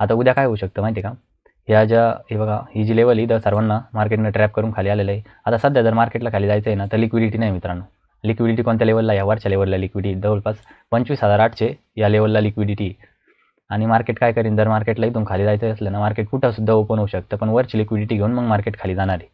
आता उद्या काय होऊ शकतं माहिती आहे का? ह्या ज्या हे बघा, ही जी लेवल इथं सर्वांना मार्केटनं ट्रॅप करून खाली आलेलं आहे. आता सध्या जर मार्केटला खाली जायचं आहे ना, तर लिक्विडिटी नाही मित्रांनो. लिक्विडिटी कोणत्या लेवलला आहे? या वरच्या लेवलला लिक्विडिटी जवळपास 25,800 या लेवलला लिक्विडिटी. आणि मार्केट काय करेन, जर मार्केटला इथून खाली जायचं असलं ना, मार्केट कुठं सुद्धा ओपन होऊ शकतं, पण वरची लिक्विडिटी घेऊन मग मार्केट खाली जाणार आहे.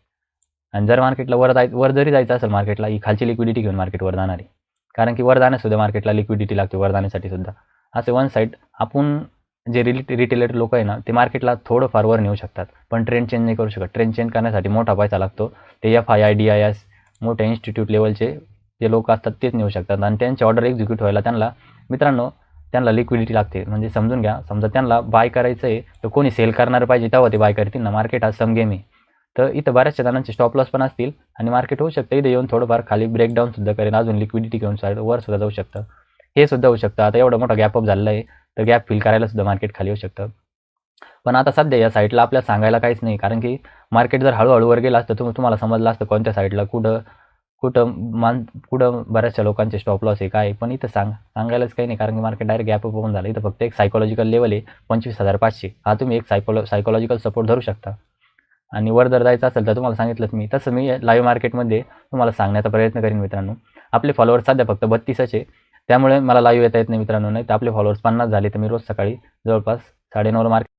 आणि जर मार्केटला वर जरी जायचं असेल मार्केटला, ही खालची लिक्विडिटी घेऊन मार्केट वर जाणार आहे. कारण की वर जाण्यासुद्धा मार्केटला लिक्विडिटी लागते वर जाण्यासाठी सुद्धा. असे वन साईड आपण जे रिटेलर लोक आहे ना, ते मार्केटला थोडंफार वर नेऊ शकतात, पण ट्रेंड चेंज नाही करू शकत. ट्रेंड चेंज करण्यासाठी मोठा पैसा लागतो. ते FII, DIS मोठे इन्स्टिट्यूट लेवलचे जे लोक असतात तेच नेऊ शकतात. आणि त्यांची ऑर्डर एक्झिक्यूट व्हायला त्यांना मित्रांनो त्यांना लिक्विडिटी लागते. म्हणजे समजून घ्या, समजा त्यांना बाय करायचं आहे तर कोणी सेल करणार पाहिजे तेव्हा ते बाय करतील ना. मार्केट हा सम गेम आहे. तर इथं बऱ्याचशा जणांचे स्टॉप लॉस पण असतील आणि मार्केट होऊ शकतं इथं येऊन थोडंफार खाली ब्रेकडाऊन सुद्धा करेन, अजून लिक्विडिटी घेऊन वर सुद्धा जाऊ शकतं. हे सुद्धा होऊ शकतं. आता एवढा मोठा गॅप अप झालेला आहे, तर गॅप फिल करायला सुद्धा मार्केट खाली येऊ शकतं. पण आता सध्या या साईडला आपल्याला सांगायला काहीच नाही, कारण की मार्केट जर हळूहळू वर गेलं असतं तुम्हाला समजलं असतं कोणत्या साईडला कुठं कुठं बऱ्याचशा लोकांचे स्टॉप लॉस आहे काय. पण इथं सांगायलाच काही नाही, कारण की मार्केट डायरेक्ट गॅप अप होऊन झालं. इथं फक्त एक सायकोलॉजिकल लेवल आहे 25,500. हा तुम्ही एक सायकोलॉजिकल सपोर्ट धरू शकता. आणि वर जर जायचं असेल तर तुम्हाला सांगितलंच मी, तसं मी लाईव्ह मार्केटमध्ये तुम्हाला सांगण्याचा प्रयत्न करीन मित्रांनो. आपले फॉलोअर्स सध्या फक्त 32च आहे, त्यामुळे मला लाईव्ह येता येत नाही मित्रांनो. नाही तर आपले फॉलोअर्स 50 झाले तर मी रोज सकाळी जवळपास 9:30 मार्केट